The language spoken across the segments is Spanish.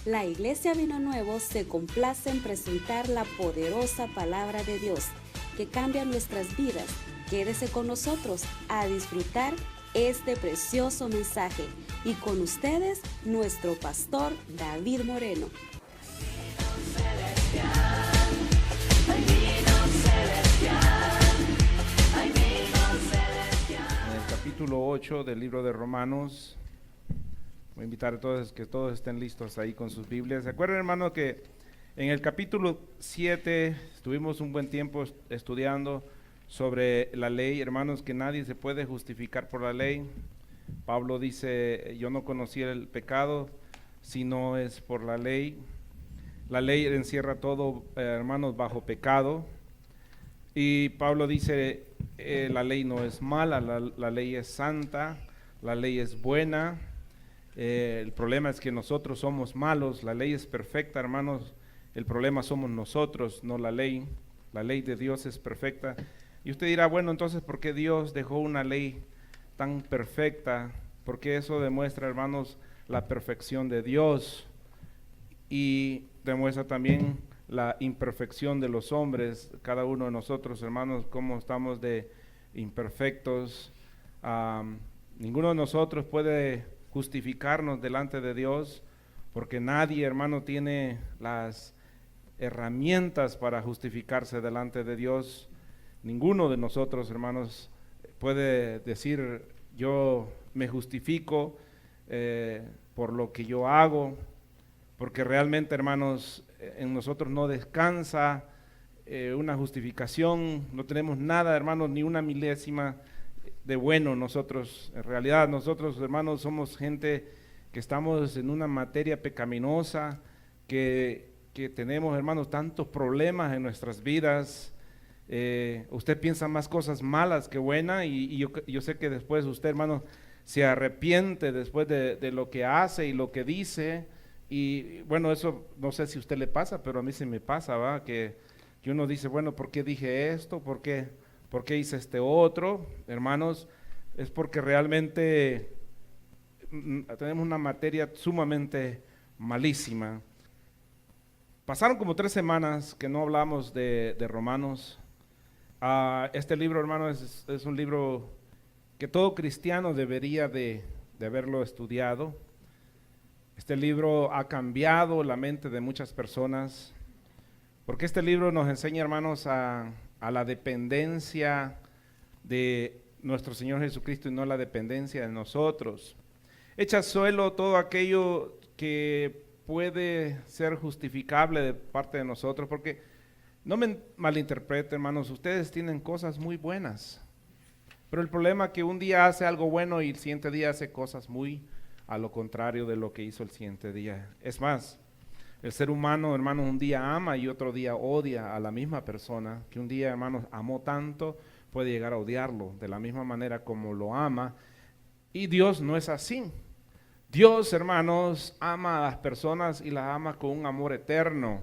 La Iglesia Vino Nuevo se complace en presentar la poderosa palabra de Dios que cambia nuestras vidas. Quédese con nosotros a disfrutar este precioso mensaje. Y con ustedes, nuestro pastor David Moreno. En el capítulo 8 del libro de Romanos, voy a invitar a todos que todos estén listos ahí con sus Biblias. ¿Se acuerdan, hermano, que en el capítulo 7 estuvimos un buen tiempo estudiando sobre la ley, hermanos, que nadie se puede justificar por la ley? Pablo dice, yo no conocí el pecado si no es por la ley. La ley encierra todo, hermanos, bajo pecado. Y Pablo dice, la ley no es mala, la ley es santa, la ley es buena. El problema es que nosotros somos malos. La ley es perfecta, hermanos. El problema somos nosotros, no la ley. La ley de Dios es perfecta. Y usted dirá, bueno, entonces, ¿por qué Dios dejó una ley tan perfecta? Porque eso demuestra, hermanos, la perfección de Dios y demuestra también la imperfección de los hombres. Cada uno de nosotros, hermanos, cómo estamos de imperfectos. Ninguno de nosotros puede justificarnos delante de Dios, porque nadie, hermano, tiene las herramientas para justificarse delante de Dios. Ninguno de nosotros, hermanos, puede decir, yo me justifico por lo que yo hago, porque realmente, hermanos, en nosotros no descansa una justificación. No tenemos nada, hermanos, ni una milésima de bueno nosotros. En realidad nosotros, hermanos, somos gente que estamos en una materia pecaminosa, que tenemos, hermanos, tantos problemas en nuestras vidas. Usted piensa más cosas malas que buenas, y yo sé que después usted, hermano, se arrepiente después de lo que hace y lo que dice. Y bueno, eso no sé si a usted le pasa, pero a mí se me pasa, ¿va? Que uno dice, bueno, ¿por qué dije esto? ¿Por qué hice este otro? Hermanos, es porque realmente tenemos una materia sumamente malísima. Pasaron como 3 semanas que no hablamos de Romanos. Este libro, hermanos, es un libro que todo cristiano debería de haberlo estudiado. Este libro ha cambiado la mente de muchas personas, porque este libro nos enseña, hermanos, a la dependencia de nuestro Señor Jesucristo y no la dependencia de nosotros. Echa suelo todo aquello que puede ser justificable de parte de nosotros, porque no me malinterpreten, hermanos, ustedes tienen cosas muy buenas, pero el problema es que un día hace algo bueno y el siguiente día hace cosas muy a lo contrario de lo que hizo el siguiente día. Es más, el ser humano, hermanos, un día ama y otro día odia a la misma persona, que un día, hermanos, amó tanto, puede llegar a odiarlo de la misma manera como lo ama. Y Dios no es así. Dios, hermanos, ama a las personas y las ama con un amor eterno.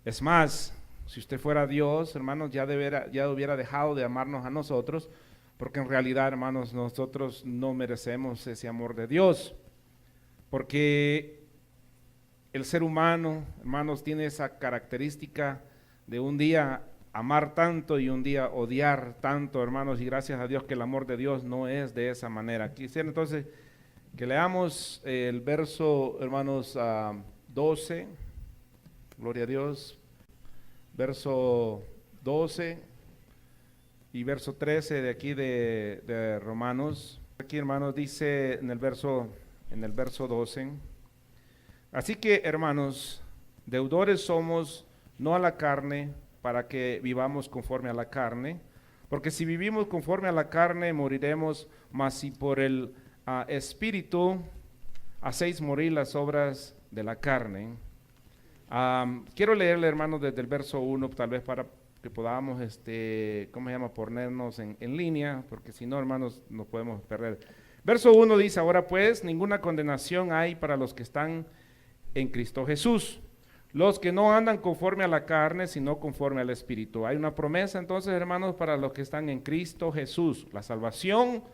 Es más, si usted fuera Dios, hermanos, ya hubiera dejado de amarnos a nosotros, porque en realidad, hermanos, nosotros no merecemos ese amor de Dios, porque el ser humano, hermanos, tiene esa característica de un día amar tanto y un día odiar tanto, hermanos, y gracias a Dios que el amor de Dios no es de esa manera. Quisiera entonces que leamos el verso, hermanos, 12, gloria a Dios, verso 12 y verso 13 de aquí de Romanos. Aquí, hermanos, dice en el verso 12, así que, hermanos, deudores somos no a la carne, para que vivamos conforme a la carne, porque si vivimos conforme a la carne moriremos, mas si por el Espíritu hacéis morir las obras de la carne. Quiero leerle, hermanos, desde el verso 1, tal vez para que podamos, ponernos en línea, porque si no, hermanos, nos podemos perder. Verso 1 dice, ahora pues, ninguna condenación hay para los que están en Cristo Jesús, los que no andan conforme a la carne, sino conforme al Espíritu. Hay una promesa, entonces, hermanos, para los que están en Cristo Jesús. La salvación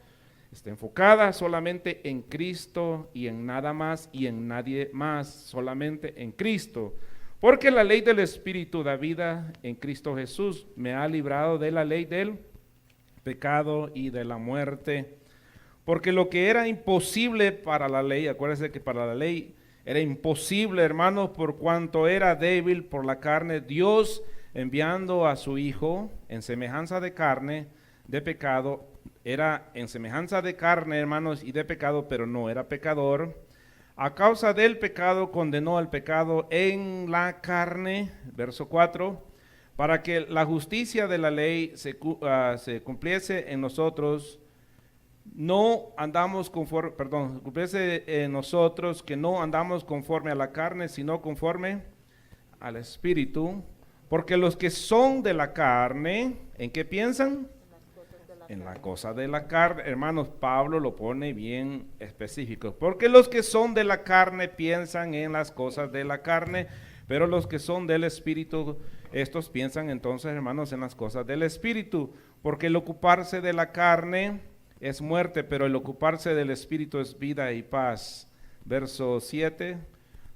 Está enfocada solamente en Cristo y en nada más y en nadie más, solamente en Cristo. Porque la ley del Espíritu da vida en Cristo Jesús me ha librado de la ley del pecado y de la muerte. Porque lo que era imposible para la ley, acuérdense que para la ley era imposible, hermanos, por cuanto era débil por la carne, Dios enviando a su Hijo en semejanza de carne, de pecado, era en semejanza de carne, hermanos, y de pecado, pero no era pecador. A causa del pecado condenó al pecado en la carne, verso 4, para que la justicia de la ley se cumpliese en nosotros. No andamos conforme, cumpliese en nosotros que no andamos conforme a la carne, sino conforme al Espíritu. Porque los que son de la carne, ¿en qué piensan? En la cosa de la carne. Hermanos, Pablo lo pone bien específico. Porque los que son de la carne piensan en las cosas de la carne, pero los que son del Espíritu, estos piensan entonces, hermanos, en las cosas del Espíritu. Porque el ocuparse de la carne es muerte, pero el ocuparse del Espíritu es vida y paz. Verso 7.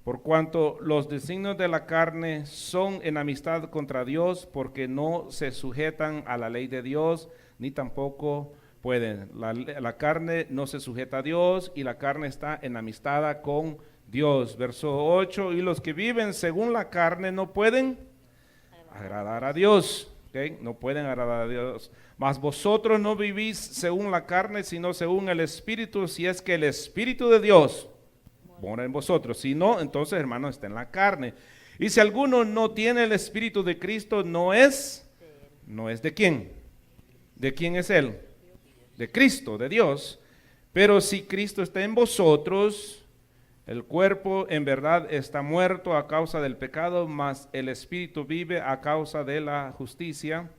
Por cuanto los designios de la carne son enemistad contra Dios, porque no se sujetan a la ley de Dios, ni tampoco pueden. La carne no se sujeta a Dios y la carne está enemistada con Dios. Verso 8, y los que viven según la carne no pueden agradar a Dios. ¿Okay? No pueden agradar a Dios. Mas vosotros no vivís según la carne, sino según el Espíritu, si es que el Espíritu de Dios mora en vosotros. Si no, entonces, hermano, está en la carne. Y si alguno no tiene el Espíritu de Cristo, no es de quién. ¿De quién es él? De Cristo, de Dios. Pero si Cristo está en vosotros, el cuerpo en verdad está muerto a causa del pecado, mas el Espíritu vive a causa de la justicia.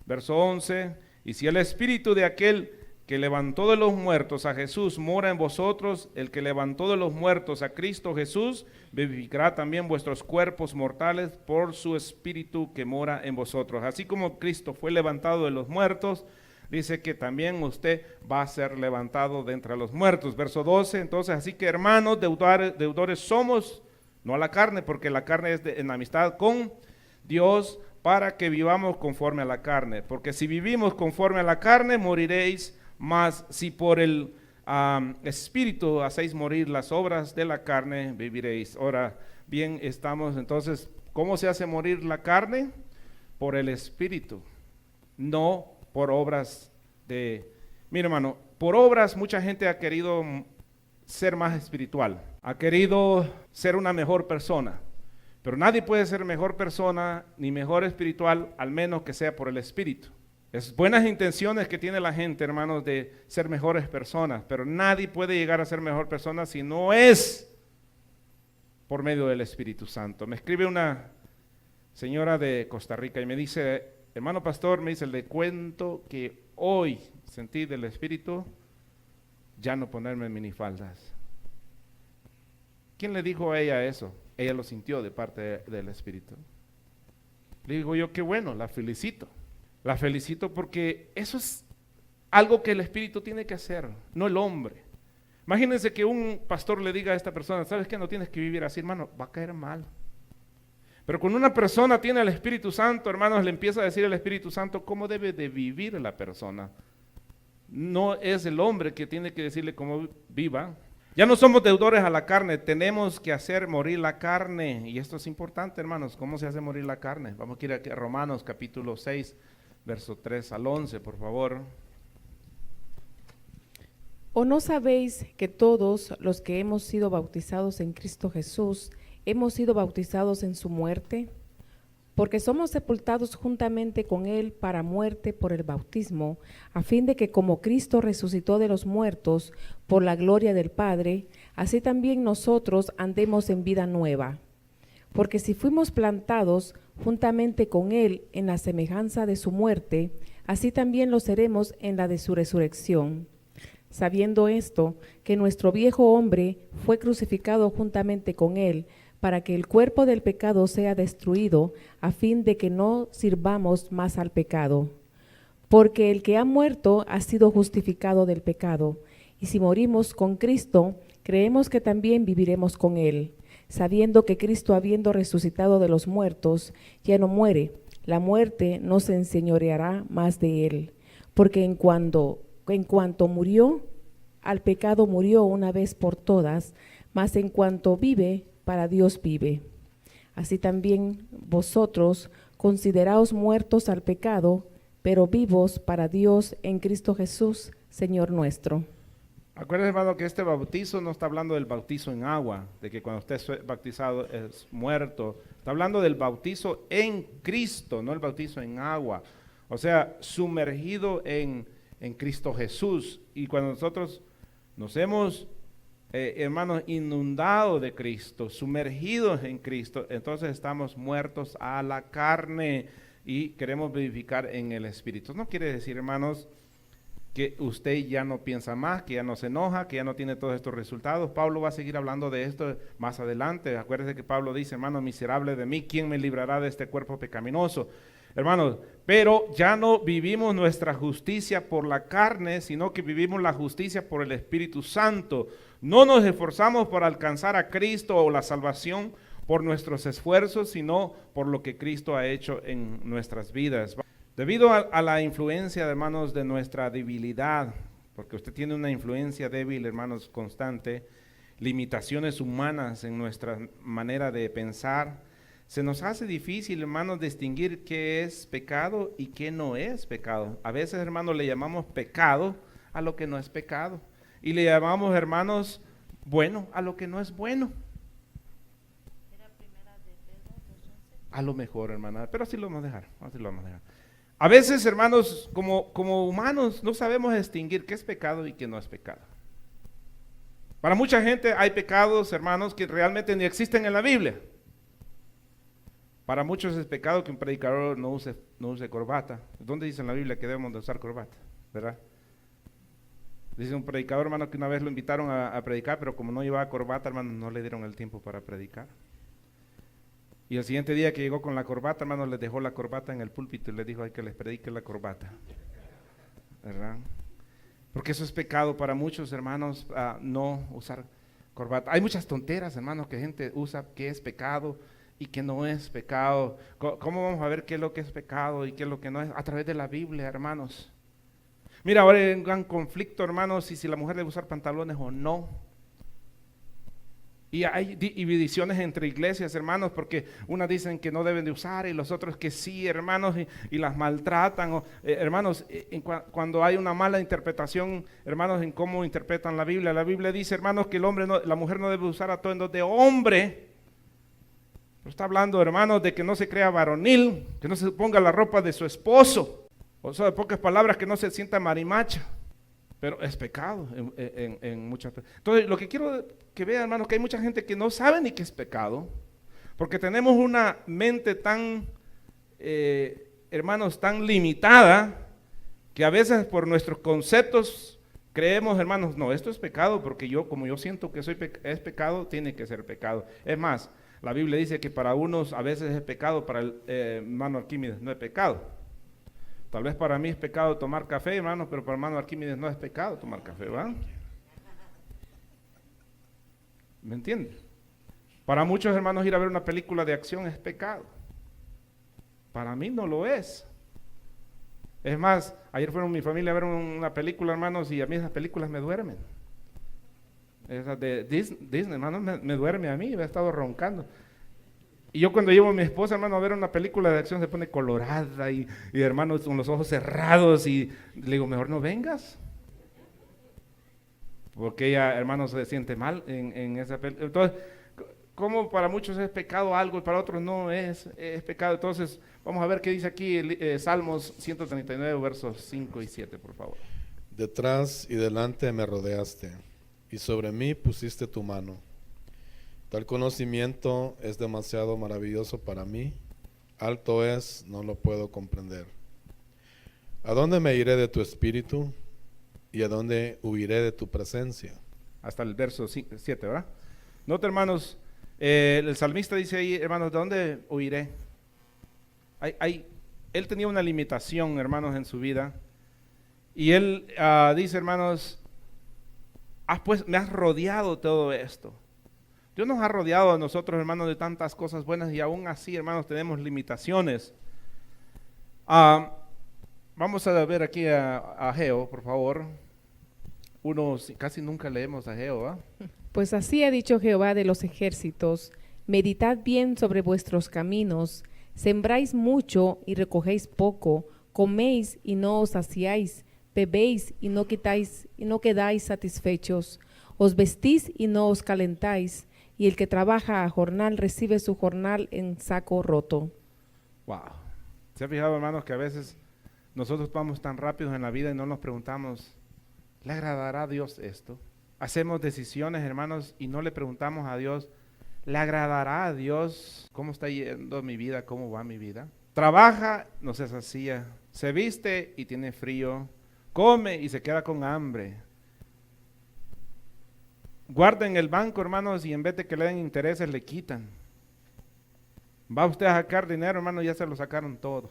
Verso 11, y si el Espíritu de aquel que levantó de los muertos a Jesús mora en vosotros, el que levantó de los muertos a Cristo Jesús, vivificará también vuestros cuerpos mortales por su Espíritu que mora en vosotros. Así como Cristo fue levantado de los muertos, dice que también usted va a ser levantado de entre los muertos. Verso 12, entonces, así que hermanos, deudores somos, no a la carne, porque la carne es en amistad con Dios, para que vivamos conforme a la carne. Porque si vivimos conforme a la carne, moriréis. Mas si por el Espíritu hacéis morir las obras de la carne, viviréis. Ahora bien, estamos entonces, ¿cómo se hace morir la carne? Por el Espíritu, no por obras de... Mira, hermano, por obras mucha gente ha querido ser más espiritual, ha querido ser una mejor persona, pero nadie puede ser mejor persona ni mejor espiritual al menos que sea por el Espíritu. Es buenas intenciones que tiene la gente, hermanos, de ser mejores personas, pero nadie puede llegar a ser mejor persona si no es por medio del Espíritu Santo. Me escribe una señora de Costa Rica y me dice, hermano pastor, me dice, le cuento que hoy sentí del Espíritu ya no ponerme minifaldas. ¿Quién le dijo a ella eso? Ella lo sintió de parte del Espíritu. Le digo yo, qué bueno, la felicito. La felicito porque eso es algo que el Espíritu tiene que hacer, no el hombre. Imagínense que un pastor le diga a esta persona, ¿sabes qué? No tienes que vivir así, hermano, va a caer mal. Pero cuando una persona tiene el Espíritu Santo, hermanos, le empieza a decir el Espíritu Santo cómo debe de vivir la persona. No es el hombre que tiene que decirle cómo viva. Ya no somos deudores a la carne, tenemos que hacer morir la carne. Y esto es importante, hermanos, ¿cómo se hace morir la carne? Vamos a ir aquí a Romanos capítulo 6. Verso 3 al 11, por favor. ¿O no sabéis que todos los que hemos sido bautizados en Cristo Jesús, hemos sido bautizados en su muerte? Porque somos sepultados juntamente con Él para muerte por el bautismo, a fin de que como Cristo resucitó de los muertos por la gloria del Padre, así también nosotros andemos en vida nueva. Porque si fuimos plantados juntamente con Él en la semejanza de su muerte, así también lo seremos en la de su resurrección. Sabiendo esto, que nuestro viejo hombre fue crucificado juntamente con Él, para que el cuerpo del pecado sea destruido, a fin de que no sirvamos más al pecado. Porque el que ha muerto ha sido justificado del pecado, y si morimos con Cristo, creemos que también viviremos con él, sabiendo que Cristo, habiendo resucitado de los muertos, ya no muere. La muerte no se enseñoreará más de él, porque en cuanto murió, al pecado murió una vez por todas, mas en cuanto vive, para Dios vive. Así también vosotros consideraos muertos al pecado, pero vivos para Dios en Cristo Jesús, Señor nuestro. Acuérdense, hermano, que este bautizo no está hablando del bautizo en agua, de que cuando usted es bautizado es muerto. Está hablando del bautizo en Cristo, no el bautizo en agua. O sea, sumergido en Cristo Jesús. Y cuando nosotros nos hemos, hermanos, inundado de Cristo, sumergidos en Cristo, entonces estamos muertos a la carne y queremos vivificar en el Espíritu. No quiere decir, hermanos, que usted ya no piensa más, que ya no se enoja, que ya no tiene todos estos resultados. Pablo va a seguir hablando de esto más adelante. Acuérdese que Pablo dice, hermano, miserable de mí, ¿quién me librará de este cuerpo pecaminoso? Hermanos, pero ya no vivimos nuestra justicia por la carne, sino que vivimos la justicia por el Espíritu Santo. No nos esforzamos por alcanzar a Cristo o la salvación por nuestros esfuerzos, sino por lo que Cristo ha hecho en nuestras vidas. Debido a la influencia, hermanos, de nuestra debilidad, porque usted tiene una influencia débil, hermanos, constante, limitaciones humanas en nuestra manera de pensar, se nos hace difícil, hermanos, distinguir qué es pecado y qué no es pecado. A veces, hermanos, le llamamos pecado a lo que no es pecado, y le llamamos, hermanos, bueno a lo que no es bueno. A lo mejor, hermana, pero así lo vamos a dejar, A veces, hermanos, como humanos no sabemos distinguir qué es pecado y qué no es pecado. Para mucha gente hay pecados, hermanos, que realmente ni existen en la Biblia. Para muchos es pecado que un predicador no use corbata. ¿Dónde dice en la Biblia que debemos de usar corbata? ¿Verdad? Dice un predicador, hermano, que una vez lo invitaron a predicar, pero como no llevaba corbata, hermano, no le dieron el tiempo para predicar. Y el siguiente día que llegó con la corbata, hermano, les dejó la corbata en el púlpito y les dijo, hay que les predique la corbata. ¿Verdad? Porque eso es pecado para muchos, hermanos, no usar corbata. Hay muchas tonteras, hermanos, que gente usa que es pecado y que no es pecado. ¿Cómo vamos a ver qué es lo que es pecado y qué es lo que no es? A través de la Biblia, hermanos. Mira, ahora hay un gran conflicto, hermanos, si la mujer debe usar pantalones o no. Y hay divisiones entre iglesias, hermanos, porque unas dicen que no deben de usar y los otros que sí, hermanos, y las maltratan. Hermanos, cuando hay una mala interpretación, hermanos, en cómo interpretan la Biblia dice, hermanos, que la mujer no debe usar atuendos de hombre. Pero está hablando, hermanos, de que no se crea varonil, que no se ponga la ropa de su esposo. O sea, de pocas palabras, que no se sienta marimacha. Pero es pecado en muchas. Entonces, lo que quiero que vean, hermanos, que hay mucha gente que no sabe ni qué es pecado, porque tenemos una mente tan, hermanos, tan limitada, que a veces por nuestros conceptos creemos, hermanos, no, esto es pecado, porque como yo siento que es pecado, tiene que ser pecado. Es más, la Biblia dice que para unos a veces es pecado, para el hermano Arquímedes no es pecado. Tal vez para mí es pecado tomar café, hermanos, pero para hermano Arquímedes no es pecado tomar café, ¿verdad? ¿Me entienden? Para muchos hermanos ir a ver una película de acción es pecado. Para mí no lo es. Es más, ayer fueron mi familia a ver una película, hermanos, y a mí esas películas me duermen. Esas de Disney, hermanos, me duerme a mí, me he estado roncando. Y yo cuando llevo a mi esposa, hermano, a ver una película de acción se pone colorada y hermano, con los ojos cerrados y le digo, mejor no vengas. Porque ella, hermano, se siente mal en esa película. Entonces, como para muchos es pecado algo y para otros no es pecado. Entonces, vamos a ver qué dice aquí Salmos 139, versos 5 y 7, por favor. Detrás y delante me rodeaste, y sobre mí pusiste tu mano. Tal conocimiento es demasiado maravilloso para mí, alto es, no lo puedo comprender. ¿A dónde me iré de tu espíritu? ¿Y a dónde huiré de tu presencia? Hasta el verso 7, ¿verdad? Nota, hermanos, el salmista dice ahí, hermanos, ¿de dónde huiré? Hay él tenía una limitación, hermanos, en su vida. Y él dice, hermanos, me has rodeado todo esto. Dios nos ha rodeado a nosotros, hermanos, de tantas cosas buenas y aún así, hermanos, tenemos limitaciones. Vamos a ver aquí a Ageo, por favor. Casi nunca leemos a Ageo, ¿ah? Pues así ha dicho Jehová de los ejércitos: meditad bien sobre vuestros caminos, sembráis mucho y recogéis poco, coméis y no os saciáis, bebéis y no quedáis satisfechos, os vestís y no os calentáis, y el que trabaja a jornal recibe su jornal en saco roto. Wow. ¿Se ha fijado, hermanos, que a veces nosotros vamos tan rápidos en la vida y no nos preguntamos, ¿le agradará a Dios esto? Hacemos decisiones, hermanos, y no le preguntamos a Dios, ¿le agradará a Dios cómo está yendo mi vida, cómo va mi vida? Trabaja, no se sacía, se viste y tiene frío, come y se queda con hambre. Guarda en el banco, hermanos, y en vez de que le den intereses, le quitan. Va usted a sacar dinero, hermano, ya se lo sacaron todo.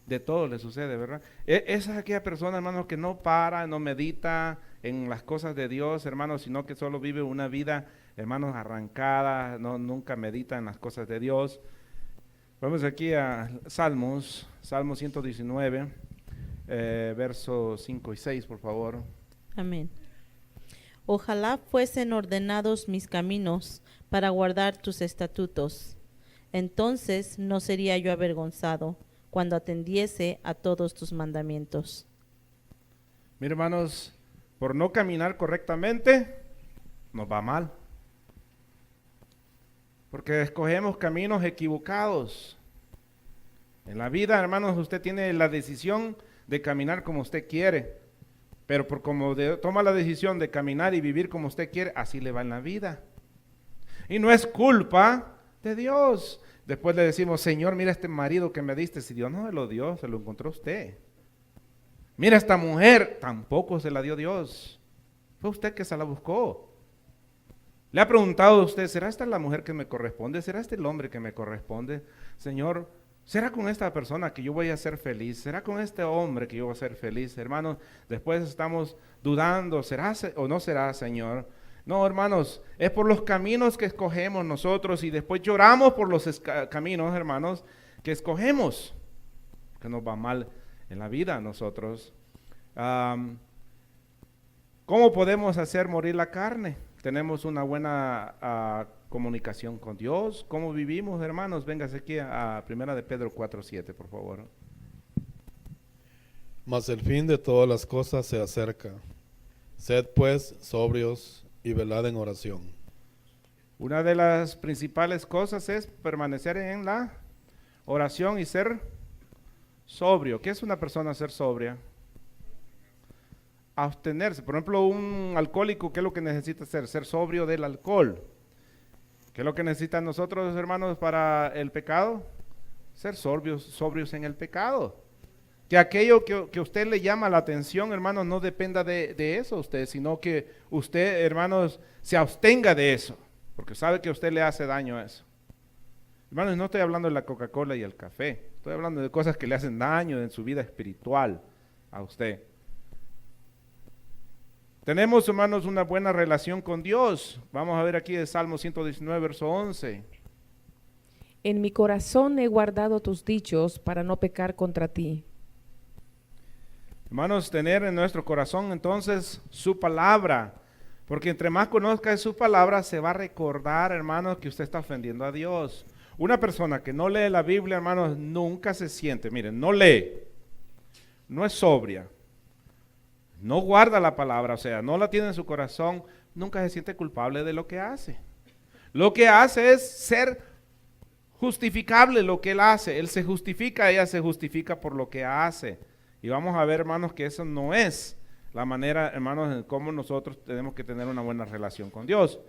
De todo le sucede, ¿verdad? Esa es aquella persona, hermanos, que no para, no medita en las cosas de Dios, hermanos, sino que solo vive una vida, hermanos, arrancada, nunca medita en las cosas de Dios. Vamos aquí a Salmo 119, versos 5 y 6, por favor. Amén. Ojalá fuesen ordenados mis caminos para guardar tus estatutos. Entonces no sería yo avergonzado cuando atendiese a todos tus mandamientos. Mira, hermanos, por no caminar correctamente, nos va mal. Porque escogemos caminos equivocados. En la vida, hermanos, usted tiene la decisión de caminar como usted quiere. Pero toma la decisión de caminar y vivir como usted quiere, así le va en la vida. Y no es culpa de Dios. Después le decimos, Señor, mira este marido que me diste. Si Dios no se lo dio, se lo encontró usted. Mira esta mujer, tampoco se la dio Dios. Fue usted que se la buscó. Le ha preguntado a usted, ¿será esta la mujer que me corresponde? ¿Será este el hombre que me corresponde? Señor, ¿será con esta persona que yo voy a ser feliz? ¿Será con este hombre que yo voy a ser feliz? Hermanos, después estamos dudando, ¿será o no será, Señor? No, hermanos, es por los caminos que escogemos nosotros y después lloramos por los caminos, hermanos, que escogemos, que nos va mal en la vida a nosotros. ¿Cómo podemos hacer morir la carne? Tenemos una buena comunicación con Dios. ¿Cómo vivimos, hermanos? Véngase aquí a 1 de Pedro 4:7, por favor. Mas el fin de todas las cosas se acerca. Sed pues sobrios y velad en oración. Una de las principales cosas es permanecer en la oración y ser sobrio. ¿Qué es una persona ser sobria? Abstenerse. Por ejemplo, un alcohólico, ¿qué es lo que necesita hacer? Ser sobrio del alcohol. ¿Qué es lo que necesitan nosotros, hermanos, para el pecado? Ser sobrios en el pecado. Que aquello que usted le llama la atención, hermanos, no dependa de eso usted, sino que usted, hermanos, se abstenga de eso, porque sabe que usted le hace daño a eso. Hermanos, no estoy hablando de la Coca-Cola y el café, estoy hablando de cosas que le hacen daño en su vida espiritual a usted. Tenemos, hermanos, una buena relación con Dios. Vamos a ver aquí de Salmo 119, verso 11. En mi corazón he guardado tus dichos para no pecar contra ti. Hermanos, tener en nuestro corazón entonces su palabra, porque entre más conozca su palabra se va a recordar, hermanos, que usted está ofendiendo a Dios. Una persona que no lee la Biblia, hermanos, nunca se siente, miren, no lee, no es sobria, no guarda la palabra, o sea, no la tiene en su corazón, nunca se siente culpable de lo que hace. Lo que hace es ser justificable lo que él hace, él se justifica, ella se justifica por lo que hace. Y vamos a ver, hermanos, que eso no es la manera, hermanos, en cómo nosotros tenemos que tener una buena relación con Dios.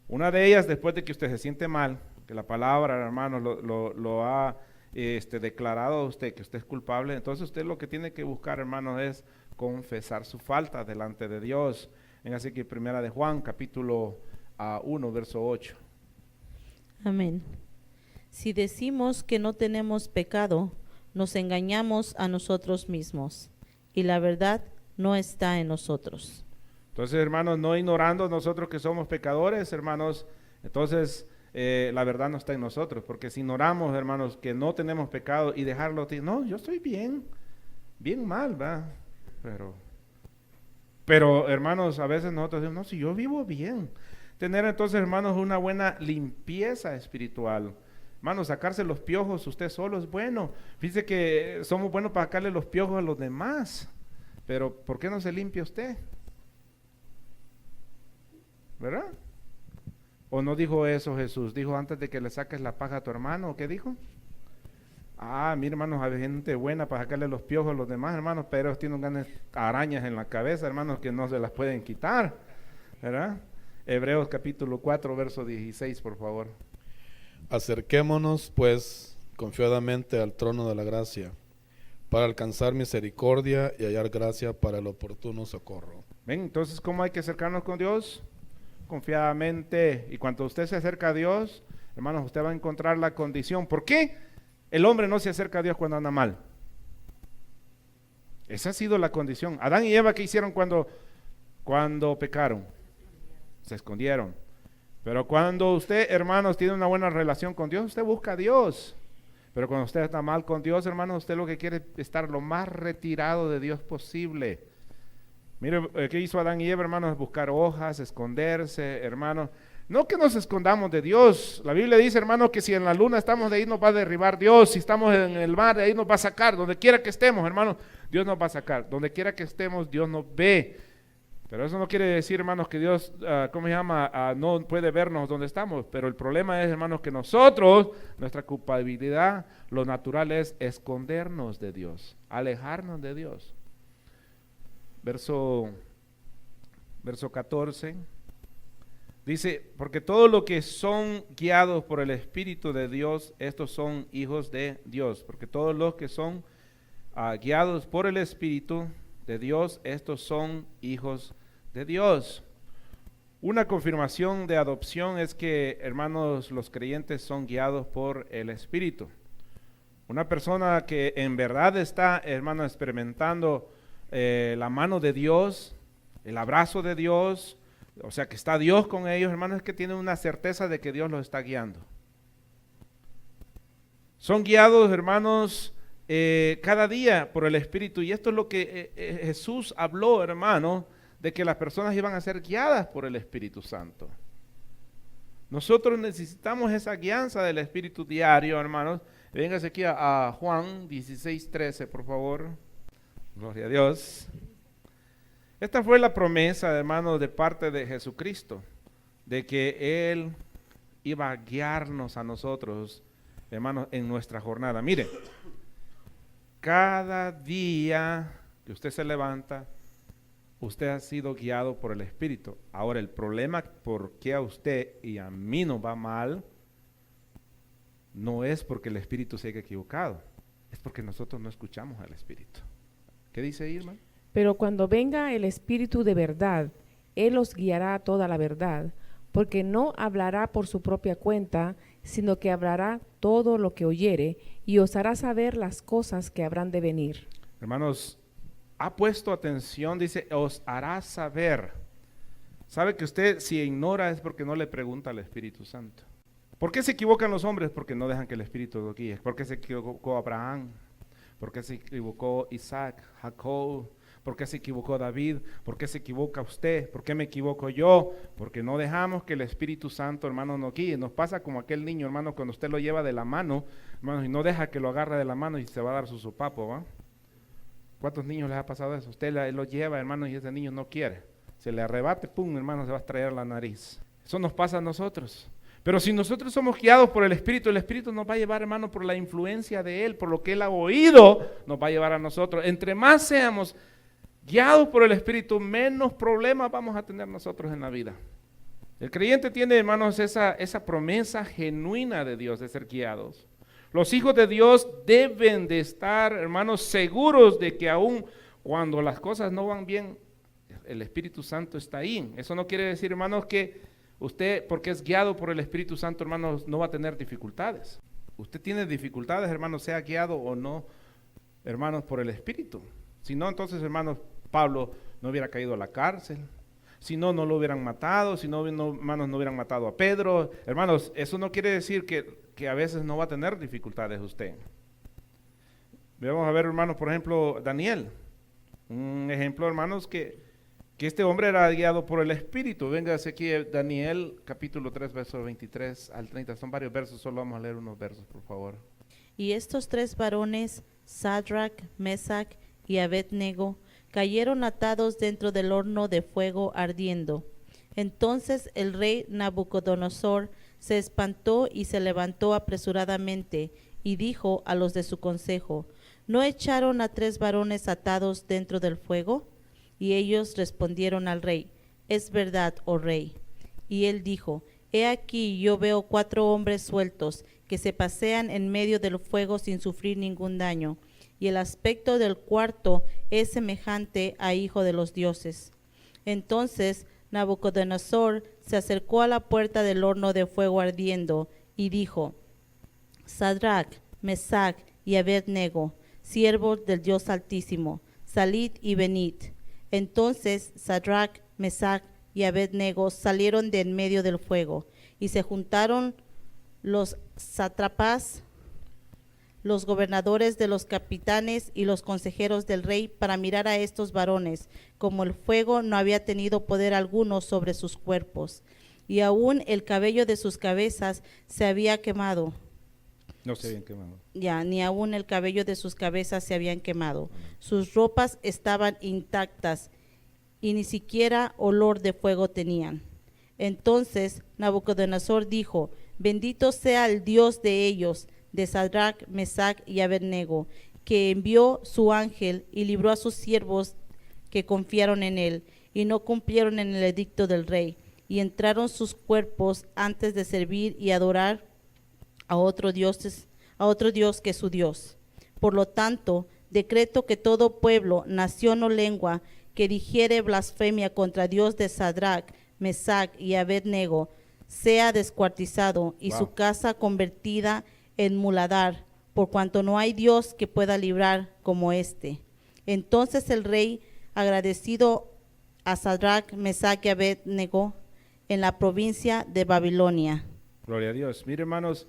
Una de ellas, después de que usted se siente mal, que la palabra, hermanos, lo ha declarado a usted, que usted es culpable, entonces usted lo que tiene que buscar, hermanos, es confesar su falta delante de Dios. Así que 1 de Juan, capítulo 1, verso 8. Amén. Si decimos que no tenemos pecado, nos engañamos a nosotros mismos y la verdad no está en nosotros. Entonces, hermanos, no ignorando nosotros que somos pecadores, hermanos, entonces la verdad no está en nosotros, porque si ignoramos, hermanos, que no tenemos pecado y dejarlo, no, yo estoy bien mal, ¿va? Pero, hermanos, a veces nosotros decimos, no, si yo vivo bien. Tener entonces, hermanos, una buena limpieza espiritual. Hermanos, sacarse los piojos usted solo es bueno. Fíjese que somos buenos para sacarle los piojos a los demás, pero ¿por qué no se limpia usted? ¿Verdad? ¿O no dijo eso Jesús? Dijo antes de que le saques la paja a tu hermano, ¿qué dijo? Mira, hermanos, hay gente buena para sacarle los piojos a los demás, hermanos, pero tienen ganas arañas en la cabeza, hermanos, que no se las pueden quitar, ¿verdad? Hebreos capítulo 4, verso 16, por favor. Acerquémonos, pues, confiadamente al trono de la gracia, para alcanzar misericordia y hallar gracia para el oportuno socorro. Ven, entonces, ¿cómo hay que acercarnos con Dios? Confiadamente. Y cuando usted se acerca a Dios, hermanos, usted va a encontrar la condición. ¿Por qué el hombre no se acerca a Dios cuando anda mal? Esa ha sido la condición. Adán y Eva, ¿qué hicieron cuando pecaron? Se escondieron. Pero cuando usted, hermanos, tiene una buena relación con Dios, usted busca a Dios. Pero cuando usted está mal con Dios, hermanos, usted lo que quiere es estar lo más retirado de Dios posible. Mire, ¿qué hizo Adán y Eva, hermanos? Buscar hojas, esconderse, hermanos. No que nos escondamos de Dios. La Biblia dice, hermanos, que si en la luna estamos, de ahí nos va a derribar Dios. Si estamos en el mar, de ahí nos va a sacar. Donde quiera que estemos, hermanos, Dios nos va a sacar. Donde quiera que estemos, Dios nos ve. Pero eso no quiere decir, hermanos, que Dios, no puede vernos donde estamos. Pero el problema es, hermanos, que nosotros, nuestra culpabilidad, lo natural es escondernos de Dios, alejarnos de Dios. Verso 14. Dice, porque todos los que son guiados por el Espíritu de Dios, estos son hijos de Dios. Porque todos los que son guiados por el Espíritu de Dios, estos son hijos de Dios. Una confirmación de adopción es que, hermanos, los creyentes son guiados por el Espíritu. Una persona que en verdad está, hermano, experimentando la mano de Dios, el abrazo de Dios, o sea que está Dios con ellos, hermanos, es que tienen una certeza de que Dios los está guiando. Son guiados, hermanos, cada día por el Espíritu, y esto es lo que Jesús habló, hermano, de que las personas iban a ser guiadas por el Espíritu Santo. Nosotros necesitamos esa guianza del Espíritu diario, hermanos. Véngase aquí a Juan 16:13, por favor. Gloria a Dios. Esta fue la promesa, hermanos, de parte de Jesucristo, de que Él iba a guiarnos a nosotros, hermanos, en nuestra jornada. Mire, cada día que usted se levanta, usted ha sido guiado por el Espíritu. Ahora, el problema por qué a usted y a mí nos va mal, no es porque el Espíritu se haya equivocado, es porque nosotros no escuchamos al Espíritu. ¿Qué dice Irma? Pero cuando venga el Espíritu de verdad, Él os guiará a toda la verdad, porque no hablará por su propia cuenta, sino que hablará todo lo que oyere, y os hará saber las cosas que habrán de venir. Hermanos, ha puesto atención, dice, os hará saber. Sabe que usted si ignora es porque no le pregunta al Espíritu Santo. ¿Por qué se equivocan los hombres? Porque no dejan que el Espíritu lo guíe. ¿Por qué se equivocó Abraham? ¿Por qué se equivocó Isaac, Jacob? ¿Por qué se equivocó David? ¿Por qué se equivoca usted? ¿Por qué me equivoco yo? Porque no dejamos que el Espíritu Santo, hermano, nos guíe. Nos pasa como aquel niño, hermano, cuando usted lo lleva de la mano, hermano, y no deja que lo agarre de la mano y se va a dar su sopapo, ¿va? ¿Cuántos niños les ha pasado eso? Usted lo lleva, hermano, y ese niño no quiere. Se le arrebate, pum, hermano, se va a extraer la nariz. Eso nos pasa a nosotros. Pero si nosotros somos guiados por el Espíritu nos va a llevar, hermano, por la influencia de Él, por lo que Él ha oído, nos va a llevar a nosotros. Entre más seamos guiados por el Espíritu, menos problemas vamos a tener nosotros en la vida. El creyente tiene, hermanos, esa promesa genuina de Dios de ser guiados. Los hijos de Dios deben de estar, hermanos, seguros de que aún cuando las cosas no van bien, el Espíritu Santo está ahí. Eso no quiere decir, hermanos, que usted, porque es guiado por el Espíritu Santo, hermanos, no va a tener dificultades. Usted tiene dificultades, hermanos, sea guiado o no hermanos, por el Espíritu. Si no, entonces, hermanos, Pablo no hubiera caído a la cárcel. Si no, no lo hubieran matado. Si no, hermanos, no hubieran matado a Pedro. Hermanos, eso no quiere decir que a veces no va a tener dificultades usted. Vamos a ver, hermanos, por ejemplo, Daniel. Un ejemplo, hermanos, que este hombre era guiado por el Espíritu. Véngase aquí, Daniel, capítulo 3, versos 23 al 30. Son varios versos, solo vamos a leer unos versos, por favor. Y estos 3 varones, Sadrach, Mesach y Abed-nego, cayeron atados dentro del horno de fuego ardiendo. Entonces el rey Nabucodonosor se espantó y se levantó apresuradamente y dijo a los de su consejo: ¿no echaron a 3 varones atados dentro del fuego? Y ellos respondieron al rey: es verdad, oh rey. Y él dijo: he aquí, yo veo 4 hombres sueltos que se pasean en medio del fuego sin sufrir ningún daño, y el aspecto del cuarto es semejante a hijo de los dioses. Entonces Nabucodonosor se acercó a la puerta del horno de fuego ardiendo y dijo: Sadrach, Mesach y Abed-nego, siervos del Dios Altísimo, salid y venid. Entonces Sadrach, Mesach y Abed-nego salieron de en medio del fuego, y se juntaron los sátrapas, los gobernadores de los capitanes y los consejeros del rey para mirar a estos varones, como el fuego no había tenido poder alguno sobre sus cuerpos, y aún el cabello de sus cabezas se había quemado. No se habían quemado. Ya, ni aún el cabello de sus cabezas se habían quemado. Sus ropas estaban intactas y ni siquiera olor de fuego tenían. Entonces Nabucodonosor dijo: bendito sea el Dios de ellos, de Sadrach, Mesach y Abed-nego, que envió su ángel y libró a sus siervos que confiaron en él y no cumplieron en el edicto del rey, y entraron sus cuerpos antes de servir y adorar a otro Dios que su Dios. Por lo tanto, decreto que todo pueblo, nación o lengua que dijere blasfemia contra Dios de Sadrach, Mesach y Abed-nego sea descuartizado y su casa convertida en muladar, por cuanto no hay Dios que pueda librar como este. Entonces el rey, agradecido a Sadrach, Mesach y Abed-nego en la provincia de Babilonia. Gloria a Dios. Mire, hermanos,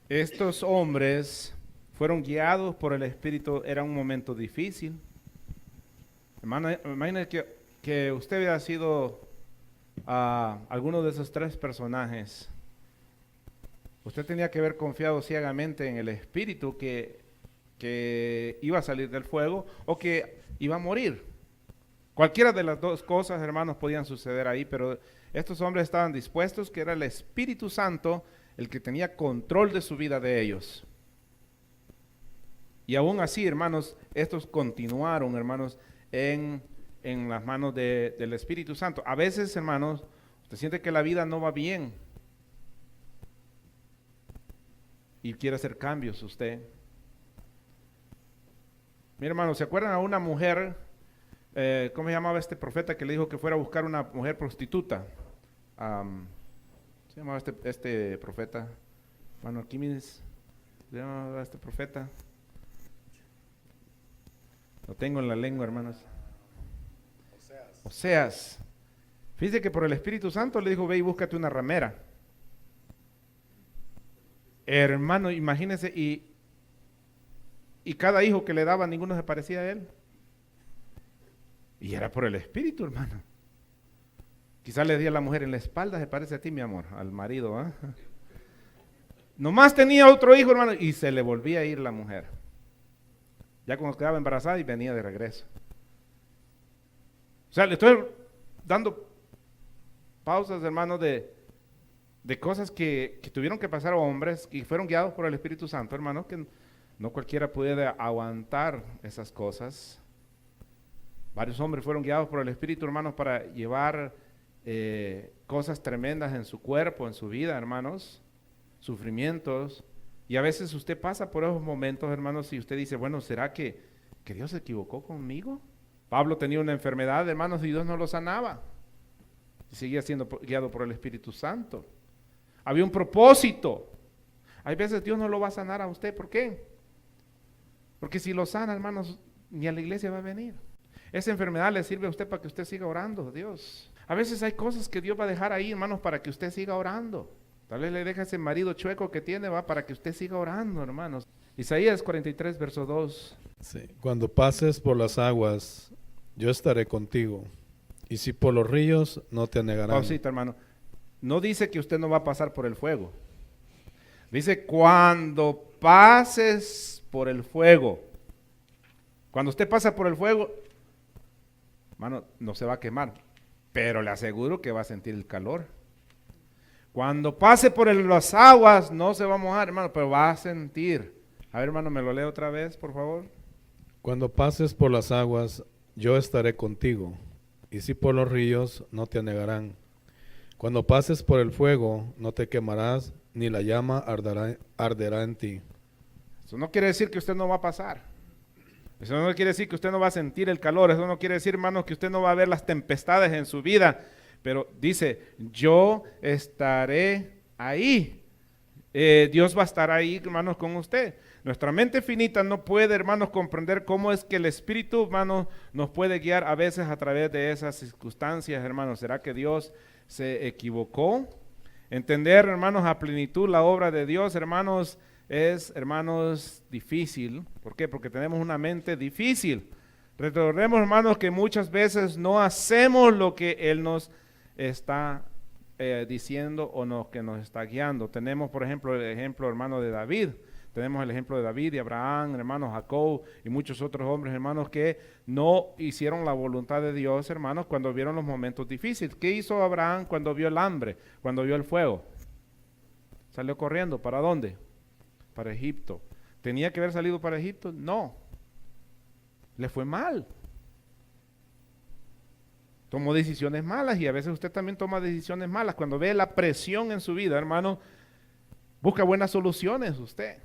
estos hombres fueron guiados por el Espíritu. Era un momento difícil. Hermano, imagínate que usted hubiera sido alguno de esos 3 personajes. Usted tenía que haber confiado ciegamente en el Espíritu que iba a salir del fuego o que iba a morir. Cualquiera de las 2 cosas, hermanos, podían suceder ahí, pero estos hombres estaban dispuestos, que era el Espíritu Santo el que tenía control de su vida de ellos. Y aún así, hermanos, estos continuaron, hermanos, en las manos del Espíritu Santo. A veces, hermanos, usted siente que la vida no va bien y quiere hacer cambios usted. Mi hermano, ¿se acuerdan a una mujer, cómo se llamaba este profeta que le dijo que fuera a buscar una mujer prostituta? Se llamaba este profeta, hermano Arquímedes, se llamaba este profeta. Lo tengo en la lengua, hermanos. Oseas. Fíjese que por el Espíritu Santo le dijo: ve y búscate una ramera. Hermano, imagínese, y cada hijo que le daba, ninguno se parecía a él. Y era por el Espíritu, hermano. Quizás le decía a la mujer: en la espalda se parece a ti, mi amor, al marido. ¿Eh? Nomás tenía otro hijo, hermano, y se le volvía a ir la mujer. Ya cuando quedaba embarazada y venía de regreso. O sea, le estoy dando pausas, hermano, de cosas que tuvieron que pasar a hombres y fueron guiados por el Espíritu Santo, hermano, que no cualquiera puede aguantar esas cosas. Varios hombres fueron guiados por el Espíritu, hermanos, para llevar cosas tremendas en su cuerpo, en su vida, hermanos, sufrimientos. Y a veces usted pasa por esos momentos, hermanos, y usted dice: bueno, ¿será que Dios se equivocó conmigo? Pablo tenía una enfermedad, hermanos, y Dios no lo sanaba. Y seguía siendo guiado por el Espíritu Santo. Había un propósito. Hay veces Dios no lo va a sanar a usted. ¿Por qué? Porque si lo sana, hermanos, ni a la iglesia va a venir. Esa enfermedad le sirve a usted para que usted siga orando, Dios. A veces hay cosas que Dios va a dejar ahí, hermanos, para que usted siga orando. Tal vez le deja ese marido chueco que tiene, va, para que usted siga orando, hermanos. Isaías 43, verso 2. Sí. Cuando pases por las aguas, yo estaré contigo. Y si por los ríos, no te anegarán. Pausita, hermano. No dice que usted no va a pasar por el fuego. Dice, cuando pases por el fuego. Cuando usted pasa por el fuego, hermano, no se va a quemar, pero le aseguro que va a sentir el calor. Cuando pase por las aguas, no se va a mojar, hermano, pero va a sentir. A ver, hermano, me lo leo otra vez, por favor. Cuando pases por las aguas, yo estaré contigo. Y si por los ríos, no te anegarán. Cuando pases por el fuego, no te quemarás, ni la llama arderá en ti. Eso no quiere decir que usted no va a pasar. Eso no quiere decir que usted no va a sentir el calor. Eso no quiere decir, hermanos, que usted no va a ver las tempestades en su vida. Pero dice, yo estaré ahí. Dios va a estar ahí, hermanos, con usted. Nuestra mente finita no puede, hermanos, comprender cómo es que el Espíritu, hermanos, nos puede guiar a veces a través de esas circunstancias, hermanos. ¿Será que Dios se equivocó? Entender, hermanos, a plenitud la obra de Dios, hermanos, es, hermanos, difícil. ¿Por qué? Porque tenemos una mente difícil. Recordemos, hermanos, que muchas veces no hacemos lo que Él nos está diciendo o que nos está guiando. Tenemos, por ejemplo, el ejemplo, hermano, de David. Tenemos el ejemplo de David y Abraham, hermanos, Jacob y muchos otros hombres, hermanos, que no hicieron la voluntad de Dios, hermanos, cuando vieron los momentos difíciles. ¿Qué hizo Abraham cuando vio el hambre, cuando vio el fuego? Salió corriendo. ¿Para dónde? Para Egipto. ¿Tenía que haber salido para Egipto? No. Le fue mal. Tomó decisiones malas y a veces usted también toma decisiones malas. Cuando ve la presión en su vida, hermano, busca buenas soluciones usted.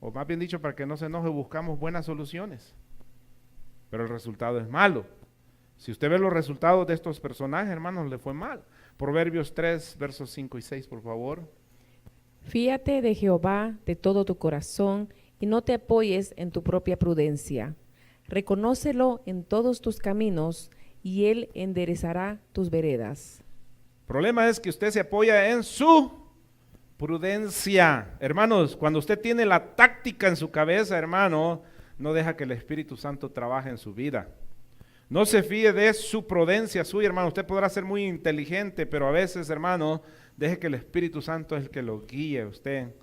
O más bien dicho, para que no se enoje, buscamos buenas soluciones. Pero el resultado es malo. Si usted ve los resultados de estos personajes, hermanos, le fue mal. Proverbios 3, versos 5 y 6, por favor. Fíate de Jehová de todo tu corazón y no te apoyes en tu propia prudencia. Reconócelo en todos tus caminos y Él enderezará tus veredas. El problema es que usted se apoya en su prudencia. Hermanos, cuando usted tiene la táctica en su cabeza, hermano, no deja que el Espíritu Santo trabaje en su vida. No se fíe de su prudencia suya, hermano. Usted podrá ser muy inteligente, pero a veces, hermano, deje que el Espíritu Santo es el que lo guíe a usted.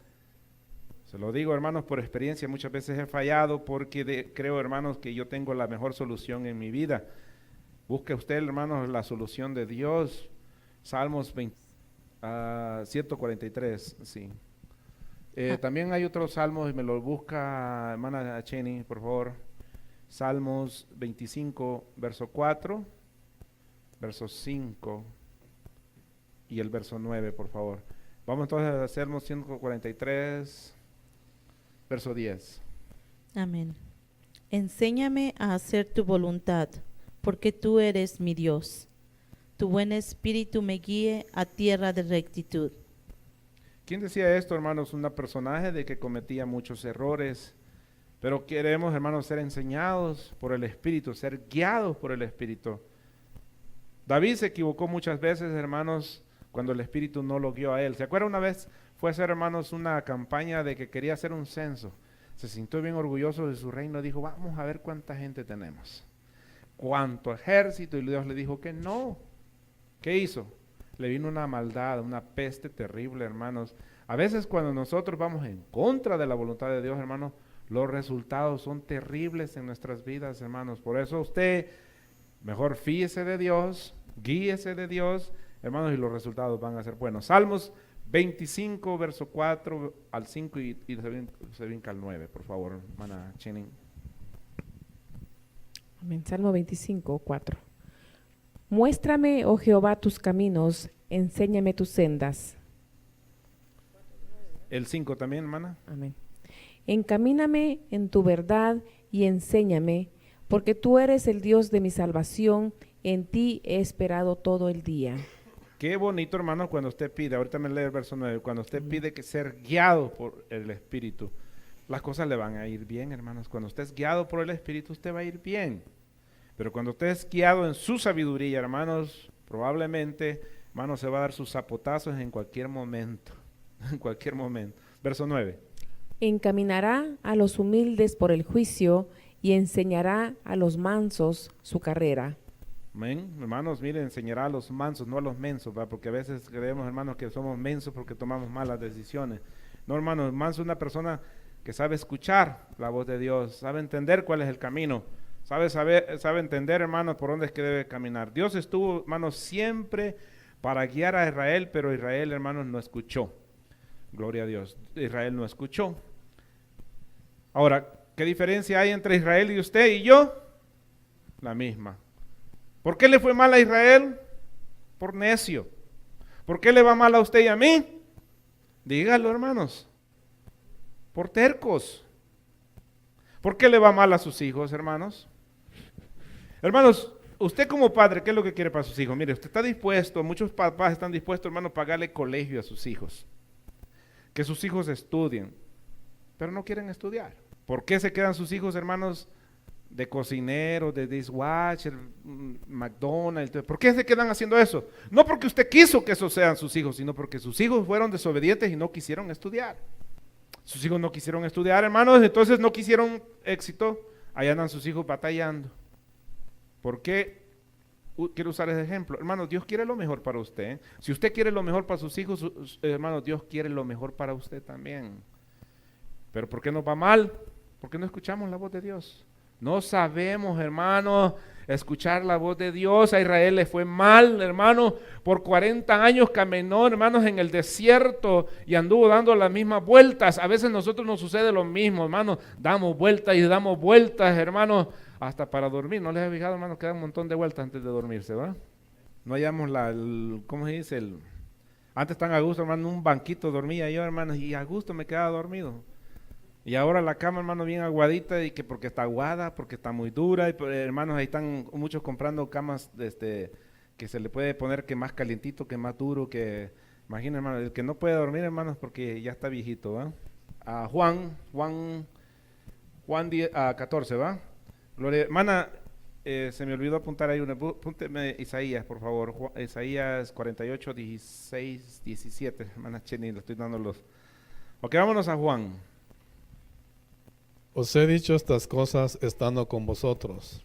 Se lo digo, hermanos, por experiencia. Muchas veces he fallado porque creo, hermanos, que yo tengo la mejor solución en mi vida. Busque usted, hermanos, la solución de Dios. Salmos 143, sí. También hay otros salmos, y me lo busca hermana Cheni, por favor. Salmos 25, verso 4, verso 5 y el verso 9, por favor. Vamos entonces a Salmos 143, verso 10. Amén. Enséñame a hacer tu voluntad, porque tú eres mi Dios. Tu buen espíritu me guíe a tierra de rectitud. ¿Quién decía esto, hermanos? Un personaje de que cometía muchos errores, pero queremos, hermanos, ser enseñados por el Espíritu, ser guiados por el Espíritu. David se equivocó muchas veces, hermanos, cuando el Espíritu no lo guió a él. ¿Se acuerda una vez? Fue a hacer, hermanos, una campaña de que quería hacer un censo. Se sintió bien orgulloso de su reino, dijo, vamos a ver cuánta gente tenemos, cuánto ejército, y Dios le dijo que no. ¿Qué hizo? Le vino una maldad, una peste terrible, hermanos. A veces cuando nosotros vamos en contra de la voluntad de Dios, hermanos, los resultados son terribles en nuestras vidas, hermanos. Por eso usted mejor fíese de Dios, guíese de Dios, hermanos, y los resultados van a ser buenos. Salmos 25, verso 4 al 5 y se vinca al 9, por favor, hermana Chenin. Amén. Salmo 25, 4. Muéstrame, oh Jehová, tus caminos, enséñame tus sendas. El 5 también, hermana. Amén. Encamíname en tu verdad y enséñame, porque tú eres el Dios de mi salvación, en ti he esperado todo el día. Qué bonito, hermano, cuando usted pide, ahorita me lee el verso 9, cuando usted pide que ser guiado por el Espíritu. las cosas le van a ir bien, hermanos. Cuando usted es guiado por el Espíritu, usted va a ir bien. Pero cuando usted es guiado en su sabiduría, hermanos, probablemente, hermanos, se va a dar sus zapotazos en cualquier momento. En cualquier momento. Verso 9. Encaminará a los humildes por el juicio y enseñará a los mansos su carrera. Amén. Hermanos, miren, enseñará a los mansos, no a los mensos, ¿verdad? Porque a veces creemos, hermanos, que somos mensos porque tomamos malas decisiones. No, hermanos, manso es una persona que sabe escuchar la voz de Dios, sabe entender cuál es el camino, sabe entender, hermanos, por dónde es que debe caminar. Dios estuvo, hermanos, siempre para guiar a Israel, pero Israel, hermanos, no escuchó. Gloria a Dios, Israel no escuchó. Ahora, ¿qué diferencia hay entre Israel y usted y yo? La misma. ¿Por qué le fue mal a Israel? Por necio. ¿Por qué le va mal a usted y a mí? Dígalo, hermanos. Por tercos. ¿Por qué le va mal a sus hijos, hermanos? Hermanos, usted como padre, ¿qué es lo que quiere para sus hijos? Mire, usted está dispuesto, muchos papás están dispuestos, hermanos, a pagarle colegio a sus hijos. Que sus hijos estudien, pero no quieren estudiar. ¿Por qué se quedan sus hijos, hermanos, de cocineros, de dishwasher, McDonald's? ¿Por qué se quedan haciendo eso? No porque usted quiso que esos sean sus hijos, sino porque sus hijos fueron desobedientes y no quisieron estudiar. Sus hijos no quisieron estudiar, hermanos, entonces no quisieron éxito. Allá andan sus hijos batallando. ¿Por qué quiero usar ese ejemplo? Hermanos, Dios quiere lo mejor para usted. Si usted quiere lo mejor para sus hijos, hermanos, Dios quiere lo mejor para usted también. Pero ¿por qué nos va mal? Porque no escuchamos la voz de Dios. No sabemos, hermanos, escuchar la voz de Dios. A Israel le fue mal, hermanos. Por 40 años caminó, hermanos, en el desierto y anduvo dando las mismas vueltas. A veces a nosotros nos sucede lo mismo, hermanos. Damos vueltas y damos vueltas, hermanos, hasta para dormir. ¿No les he fijado, hermanos, que dan un montón de vueltas antes de dormirse, ¿verdad? No hallamos ¿cómo se dice? Antes tan a gusto, hermano, en un banquito dormía yo, hermanos, y a gusto me quedaba dormido. Y ahora la cama, hermano, bien aguadita, y que porque está aguada, porque está muy dura, y hermanos, ahí están muchos comprando camas que se le puede poner que más calientito, que más duro, que imaginen, hermano, el que no puede dormir, hermanos, porque ya está viejito, ¿va? Juan 14, ¿va? Gloria, hermana, se me olvidó apuntar ahí apúnteme Isaías, por favor, Isaías 48, 16, 17, hermana Cheni, le estoy dando los. Ok, vámonos a Juan. Os he dicho estas cosas estando con vosotros,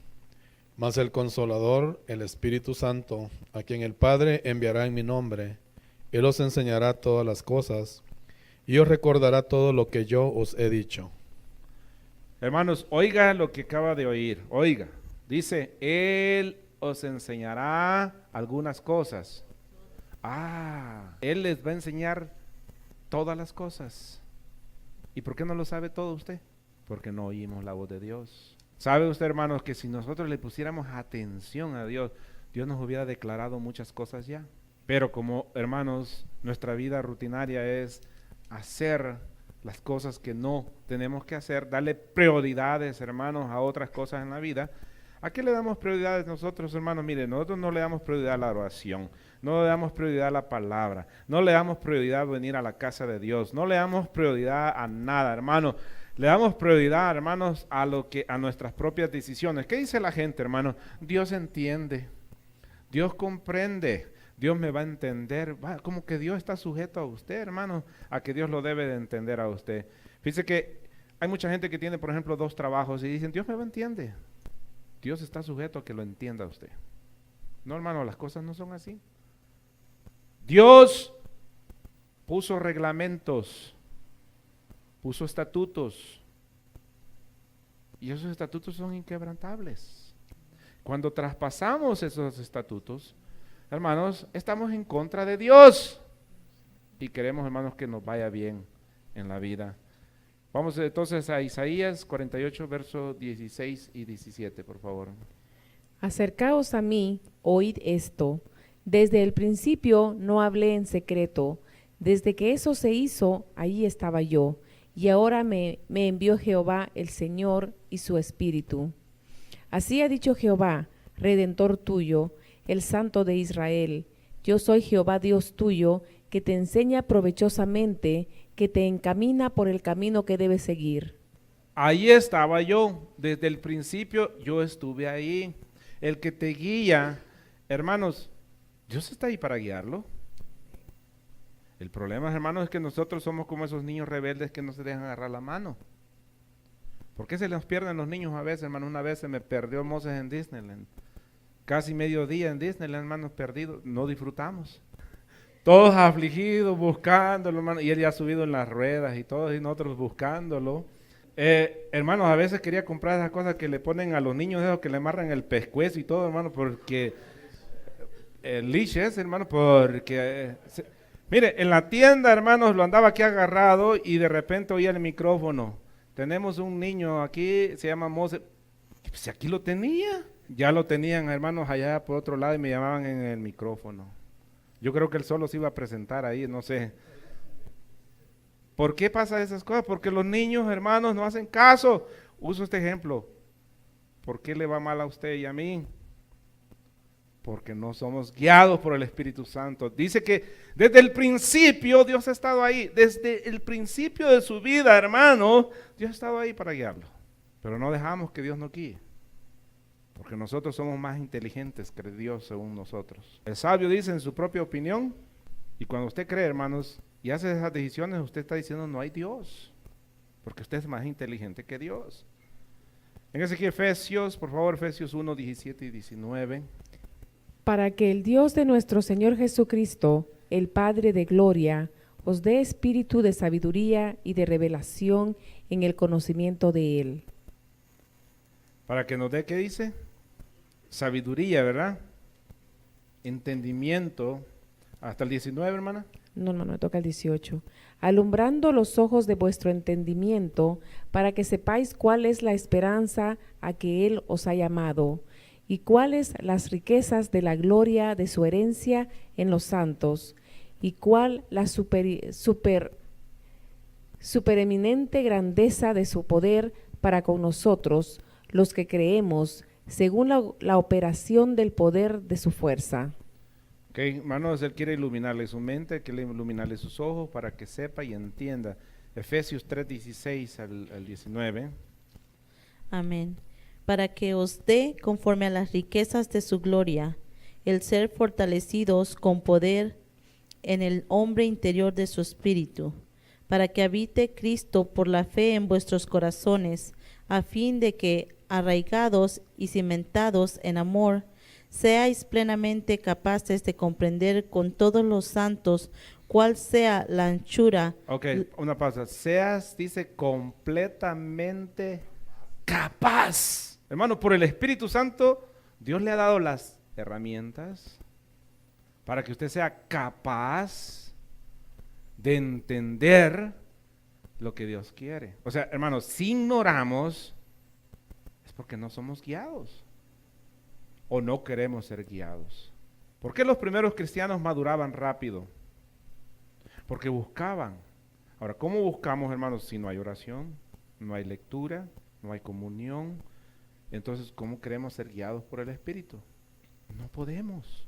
mas el Consolador, el Espíritu Santo, a quien el Padre enviará en mi nombre, Él os enseñará todas las cosas y os recordará todo lo que yo os he dicho. Hermanos, oiga lo que acaba de oír, oiga, dice, Él os enseñará algunas cosas. Él les va a enseñar todas las cosas. ¿Y por qué no lo sabe todo usted? Porque no oímos la voz de Dios. ¿Sabe usted, hermanos, que si nosotros le pusiéramos atención a Dios, Dios nos hubiera declarado muchas cosas ya? Pero como, hermanos, nuestra vida rutinaria es hacer las cosas que no tenemos que hacer, darle prioridades, hermanos, a otras cosas en la vida. ¿A qué le damos prioridades nosotros, hermanos? Miren, nosotros no le damos prioridad a la oración, no le damos prioridad a la palabra, no le damos prioridad a venir a la casa de Dios, no le damos prioridad a nada, hermano. Le damos prioridad, hermanos, a nuestras propias decisiones. ¿Qué dice la gente, hermano? Dios entiende, Dios comprende, Dios me va a entender. Como que Dios está sujeto a usted, hermano, a que Dios lo debe de entender a usted. Fíjese que hay mucha gente que tiene, por ejemplo, 2 trabajos y dicen, Dios me va a entender. Dios está sujeto a que lo entienda usted. No, hermano, las cosas no son así. Dios puso reglamentos, puso estatutos, y esos estatutos son inquebrantables. Cuando traspasamos esos estatutos, hermanos, estamos en contra de Dios y queremos, hermanos, que nos vaya bien en la vida. Vamos entonces a Isaías 48, versos 16 y 17, por favor. Acercaos a mí, oíd esto. Desde el principio no hablé en secreto. Desde que eso se hizo, ahí estaba yo. Y ahora me envió Jehová el Señor y su Espíritu. Así ha dicho Jehová, Redentor tuyo, el Santo de Israel. Yo soy Jehová Dios tuyo, que te enseña provechosamente, que te encamina por el camino que debes seguir. Ahí estaba yo, desde el principio yo estuve ahí. El que te guía, hermanos, Dios está ahí para guiarlo. El problema, hermanos, es que nosotros somos como esos niños rebeldes que no se dejan agarrar la mano. ¿Por qué se les pierden los niños a veces, hermano? Una vez se me perdió Moses en Disneyland. Casi mediodía en Disneyland, hermanos, perdidos. No disfrutamos. Todos afligidos, buscándolo, hermano. Y él ya ha subido en las ruedas y todos y nosotros buscándolo. Hermanos, a veces quería comprar esas cosas que le ponen a los niños, esos que le amarran el pescuezo y todo, hermano, porque el leash es, hermano, porque mire, en la tienda, hermanos, lo andaba aquí agarrado y de repente oía el micrófono. Tenemos un niño aquí, se llama Moses. Pues aquí lo tenía. Ya lo tenían, hermanos, allá por otro lado y me llamaban en el micrófono. Yo creo que él solo se iba a presentar ahí, no sé. ¿Por qué pasa esas cosas? Porque los niños, hermanos, no hacen caso. Uso este ejemplo. ¿Por qué le va mal a usted y a mí? Porque no somos guiados por el Espíritu Santo. Dice que desde el principio Dios ha estado ahí. Desde el principio de su vida, hermano, Dios ha estado ahí para guiarlo. Pero no dejamos que Dios nos guíe. Porque nosotros somos más inteligentes que Dios según nosotros. El sabio dice en su propia opinión, y cuando usted cree, hermanos, y hace esas decisiones, usted está diciendo no hay Dios. Porque usted es más inteligente que Dios. Fíjense aquí Efesios, por favor, Efesios 1, 17 y 19. Para que el Dios de nuestro Señor Jesucristo, el Padre de gloria, os dé espíritu de sabiduría y de revelación en el conocimiento de Él. Para que nos dé, ¿qué dice? Sabiduría, ¿verdad? Entendimiento. Hasta el 19, hermana. No, toca el 18. Alumbrando los ojos de vuestro entendimiento, para que sepáis cuál es la esperanza a que Él os ha llamado, y cuáles las riquezas de la gloria de su herencia en los santos, y cuál la supereminente grandeza de su poder para con nosotros, los que creemos, según la operación del poder de su fuerza. Ok, hermanos, Él quiere iluminarle su mente, quiere iluminarle sus ojos para que sepa y entienda. Efesios 3, 16 al 19. Amén. Para que os dé conforme a las riquezas de su gloria, el ser fortalecidos con poder en el hombre interior de su espíritu, para que habite Cristo por la fe en vuestros corazones, a fin de que, arraigados y cimentados en amor, seáis plenamente capaces de comprender con todos los santos cuál sea la anchura. Ok, una pausa. Seas, dice, completamente capaz. Hermano, por el Espíritu Santo, Dios le ha dado las herramientas para que usted sea capaz de entender lo que Dios quiere. O sea, hermanos, si ignoramos, es porque no somos guiados. O no queremos ser guiados. ¿Por qué los primeros cristianos maduraban rápido? Porque buscaban. Ahora, ¿cómo buscamos, hermanos, si no hay oración, no hay lectura, no hay comunión? Entonces, ¿cómo queremos ser guiados por el Espíritu? No podemos.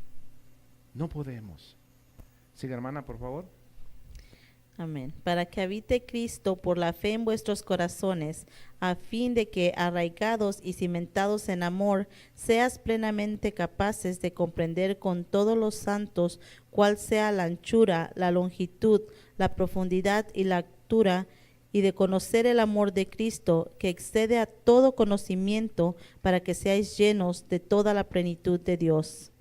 No podemos. Siga, hermana, por favor. Amén. Para que habite Cristo por la fe en vuestros corazones, a fin de que, arraigados y cimentados en amor, seas plenamente capaces de comprender con todos los santos cuál sea la anchura, la longitud, la profundidad y la altura, y de conocer el amor de Cristo, que excede a todo conocimiento, para que seáis llenos de toda la plenitud de Dios.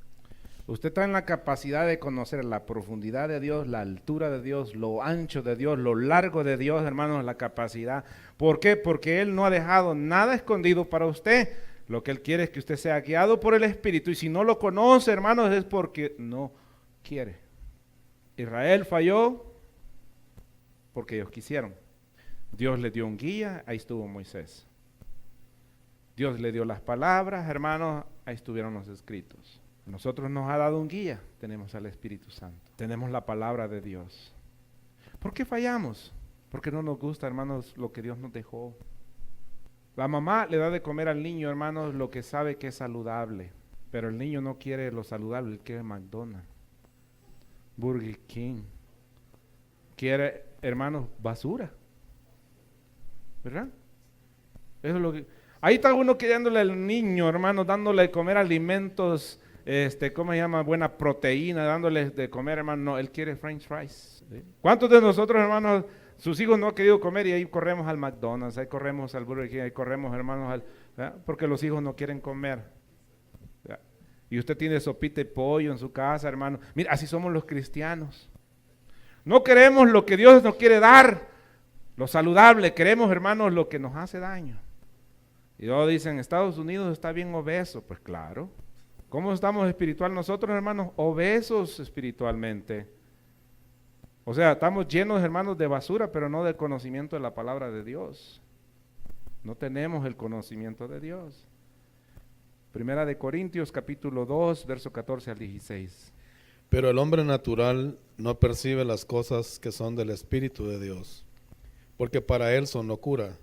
Usted está en la capacidad de conocer la profundidad de Dios, la altura de Dios, lo ancho de Dios, lo largo de Dios, hermanos, la capacidad. ¿Por qué? Porque Él no ha dejado nada escondido para usted. Lo que Él quiere es que usted sea guiado por el Espíritu. Y si no lo conoce, hermanos, es porque no quiere. Israel falló porque ellos quisieron. Dios le dio un guía, ahí estuvo Moisés. Dios le dio las palabras, hermanos, ahí estuvieron los escritos. Nosotros nos ha dado un guía, tenemos al Espíritu Santo, tenemos la palabra de Dios. ¿Por qué fallamos? Porque no nos gusta, hermanos, lo que Dios nos dejó. La mamá le da de comer al niño, hermanos, lo que sabe que es saludable, pero el niño no quiere lo saludable, él quiere McDonald's, Burger King, quiere hermanos, basura. ¿Verdad? Eso es lo que... Ahí está uno quedándole al niño, hermano, dándole de comer alimentos, ¿cómo se llama? Buena proteína, dándole de comer, hermano. No, él quiere french fries. ¿Sí? ¿Cuántos de nosotros, hermanos, sus hijos no han querido comer y ahí corremos al McDonald's, ahí corremos al Burger King, ahí corremos, hermanos, ¿verdad? Porque los hijos no quieren comer? ¿Verdad? Y usted tiene sopita y pollo en su casa, hermano. Mira, así somos los cristianos. No queremos lo que Dios nos quiere dar, lo saludable, queremos, hermanos, lo que nos hace daño. Y luego dicen, Estados Unidos está bien obeso. Pues claro. ¿Cómo estamos espiritual nosotros, hermanos? Obesos espiritualmente. O sea, estamos llenos, hermanos, de basura, pero no del conocimiento de la palabra de Dios. No tenemos el conocimiento de Dios. Primera de Corintios, capítulo 2, verso 14 al 16. Pero el hombre natural no percibe las cosas que son del Espíritu de Dios, porque para él son locura,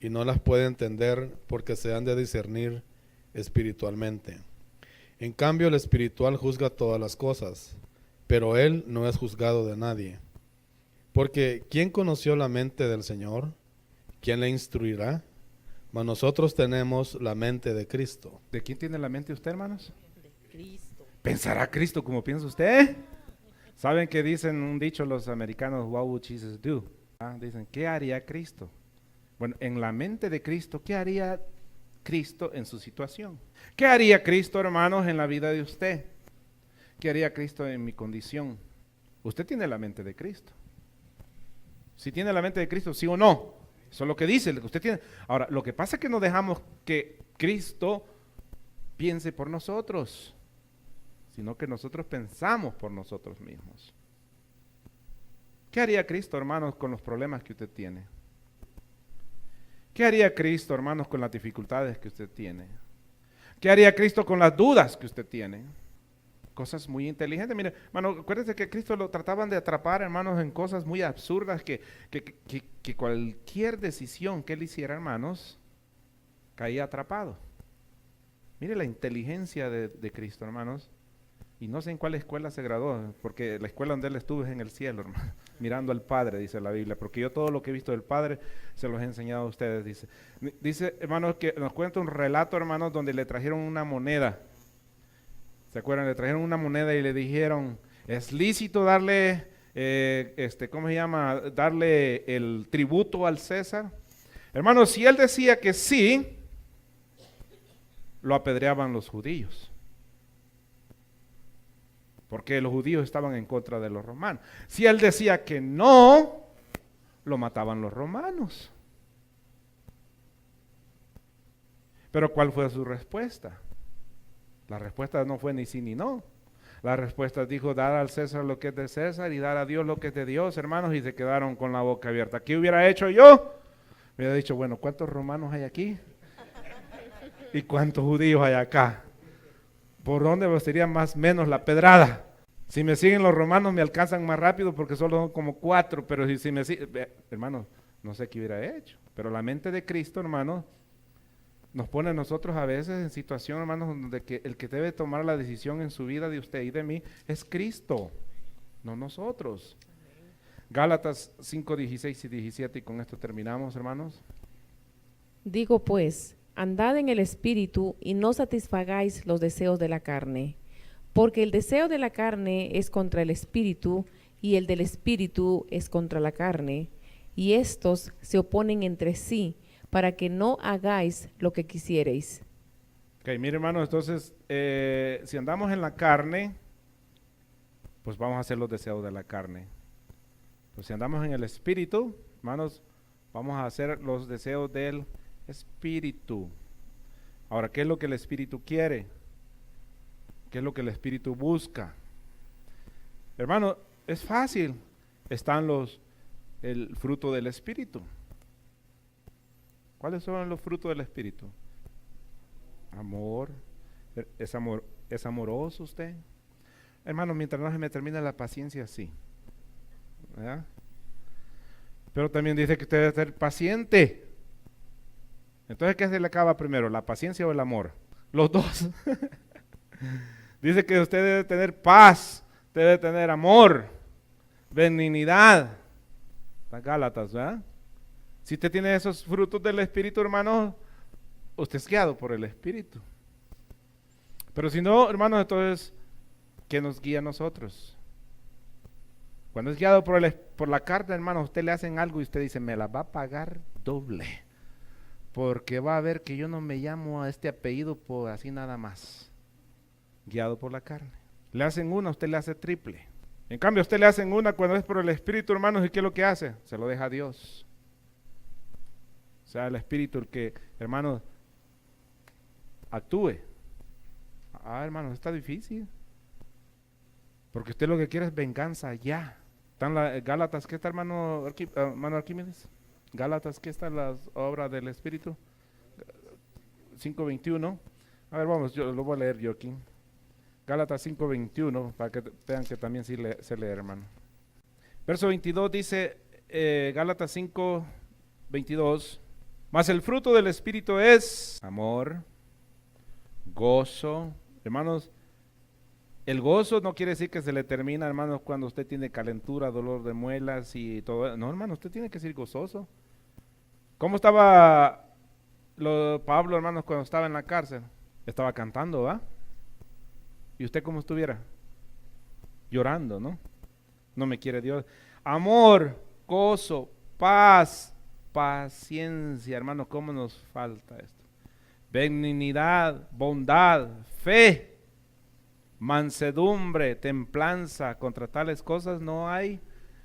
y no las puede entender porque se han de discernir espiritualmente. En cambio, el espiritual juzga todas las cosas, pero él no es juzgado de nadie. Porque ¿quién conoció la mente del Señor? ¿Quién le instruirá? Mas nosotros tenemos la mente de Cristo. ¿De quién tiene la mente usted, hermanos? De Cristo. ¿Pensará Cristo como piensa usted? ¿Saben que dicen un dicho los americanos? What would Jesus do? Dicen, ¿qué haría Cristo? Bueno, en la mente de Cristo, ¿qué haría Cristo en su situación? ¿Qué haría Cristo, hermanos, en la vida de usted? ¿Qué haría Cristo en mi condición? Usted tiene la mente de Cristo. Si tiene la mente de Cristo, ¿sí o no? Eso es lo que dice, lo que usted tiene. Ahora, lo que pasa es que no dejamos que Cristo piense por nosotros, sino que nosotros pensamos por nosotros mismos. ¿Qué haría Cristo, hermanos, con los problemas que usted tiene? ¿Qué haría Cristo, hermanos, con las dificultades que usted tiene? ¿Qué haría Cristo con las dudas que usted tiene? Cosas muy inteligentes. Mire, hermano, acuérdense que Cristo lo trataban de atrapar, hermanos, en cosas muy absurdas que cualquier decisión que él hiciera, hermanos, caía atrapado. Mire la inteligencia de Cristo, hermanos. Y no sé en cuál escuela se graduó, porque la escuela donde él estuvo es en el cielo, hermano, mirando al Padre, dice la Biblia, porque yo todo lo que he visto del Padre se los he enseñado a ustedes, dice. Dice, hermanos, que nos cuenta un relato, hermanos, donde le trajeron una moneda. ¿Se acuerdan? Le trajeron una moneda y le dijeron, ¿es lícito darle, ¿cómo se llama? Darle el tributo al César. Hermanos, si él decía que sí, lo apedreaban los judíos. Porque los judíos estaban en contra de los romanos. Si él decía que no, lo mataban los romanos. Pero ¿cuál fue su respuesta? La respuesta no fue ni sí ni no. La respuesta dijo, dar al César lo que es de César y dar a Dios lo que es de Dios, hermanos, y se quedaron con la boca abierta. ¿Qué hubiera hecho yo? Me hubiera dicho, bueno, ¿cuántos romanos hay aquí? ¿Y cuántos judíos hay acá? ¿Por dónde sería más o menos la pedrada? Si me siguen los romanos me alcanzan más rápido porque solo son como 4, pero si me siguen, hermanos, no sé qué hubiera hecho. Pero la mente de Cristo, hermanos, nos pone a nosotros a veces en situación, hermanos, donde el que debe tomar la decisión en su vida de usted y de mí es Cristo, no nosotros. Gálatas 5, 16 y 17, y con esto terminamos, hermanos. Digo pues, andad en el Espíritu y no satisfagáis los deseos de la carne, porque el deseo de la carne es contra el Espíritu y el del Espíritu es contra la carne, y estos se oponen entre sí para que no hagáis lo que quisierais. Ok, mire, hermanos, entonces, si andamos en la carne, pues vamos a hacer los deseos de la carne. Pues si andamos en el Espíritu, hermanos, vamos a hacer los deseos del Espíritu. Ahora, ¿qué es lo que el Espíritu quiere? ¿Qué es lo que el Espíritu busca? Hermano, es fácil. Están el fruto del Espíritu. ¿Cuáles son los frutos del Espíritu? Amor. ¿Es amoroso usted? Hermano, mientras no se me termine la paciencia, sí. ¿Verdad? Pero también dice que usted debe ser paciente. Entonces, ¿qué se le acaba primero? ¿La paciencia o el amor? Los dos. Dice que usted debe tener paz, debe tener amor, benignidad. Las Gálatas, ¿verdad? Si usted tiene esos frutos del Espíritu, hermano, usted es guiado por el Espíritu. Pero si no, hermanos, entonces, ¿qué nos guía a nosotros? Cuando es guiado por la carne, hermano, usted le hacen algo y usted dice, me la va a pagar doble. Porque va a ver que yo no me llamo a este apellido por así nada más. Guiado por la carne. Le hacen una, usted le hace triple. En cambio, usted le hacen una cuando es por el Espíritu, hermanos, ¿y qué es lo que hace? Se lo deja a Dios. O sea, el Espíritu el que, hermanos, actúe. Hermanos, está difícil. Porque usted lo que quiere es venganza ya. Están las Gálatas, ¿qué está, hermano Arquímedes? Gálatas, ¿qué están las obras del Espíritu? 5:21. A ver, vamos, yo lo voy a leer yo aquí. Gálatas 5:21, para que vean que también sí se lee, hermano. Verso 22 dice, Gálatas 5:22, mas el fruto del Espíritu es amor, gozo. Hermanos, el gozo no quiere decir que se le termina, hermanos, cuando usted tiene calentura, dolor de muelas y todo. No, hermano, usted tiene que ser gozoso. ¿Cómo estaba Pablo, hermanos, cuando estaba en la cárcel? Estaba cantando, ¿va? ¿Y usted cómo estuviera? Llorando, ¿no? No me quiere Dios. Amor, gozo, paz, paciencia, hermanos, ¿cómo nos falta esto? Benignidad, bondad, fe, mansedumbre, templanza. Contra tales cosas no hay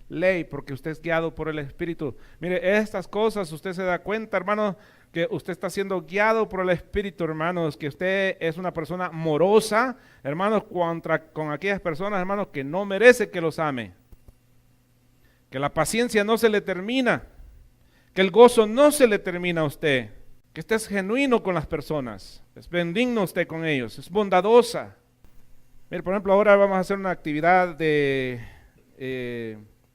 ley, porque usted es guiado por el Espíritu. Mire, estas cosas usted se da cuenta, hermano, que usted está siendo guiado por el Espíritu, hermanos, que usted es una persona morosa, hermanos, con aquellas personas, hermanos, que no merece que los ame, que la paciencia no se le termina, que el gozo no se le termina a usted, que usted es genuino con las personas, es benigno usted con ellos, es bondadosa. Mire, por ejemplo, ahora vamos a hacer una actividad de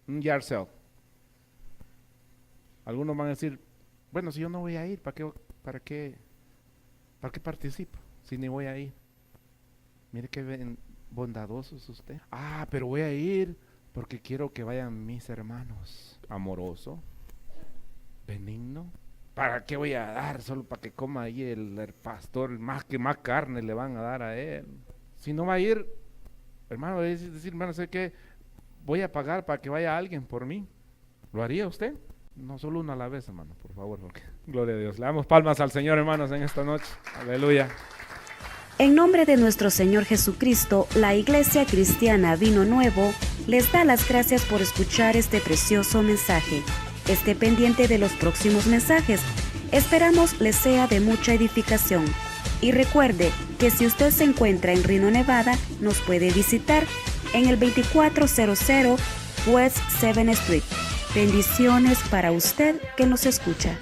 un yard sale. Algunos van a decir, bueno, si yo no voy a ir, ¿para qué participo? Si ni voy a ir. Mire qué bondadoso es usted. Pero voy a ir porque quiero que vayan mis hermanos. Amoroso, benigno. ¿Para qué voy a dar? Solo para que coma ahí el pastor, más carne le van a dar a él. Si no va a ir, hermano, es decir, hermano, sé que voy a pagar para que vaya alguien por mí. ¿Lo haría usted? No, solo una a la vez, hermano, por favor, porque gloria a Dios. Le damos palmas al Señor, hermanos, en esta noche. Aleluya. En nombre de nuestro Señor Jesucristo, la Iglesia Cristiana Vino Nuevo les da las gracias por escuchar este precioso mensaje. Esté pendiente de los próximos mensajes. Esperamos les sea de mucha edificación. Y recuerde que si usted se encuentra en Reno, Nevada, nos puede visitar en el 2400 West 7th Street. Bendiciones para usted que nos escucha.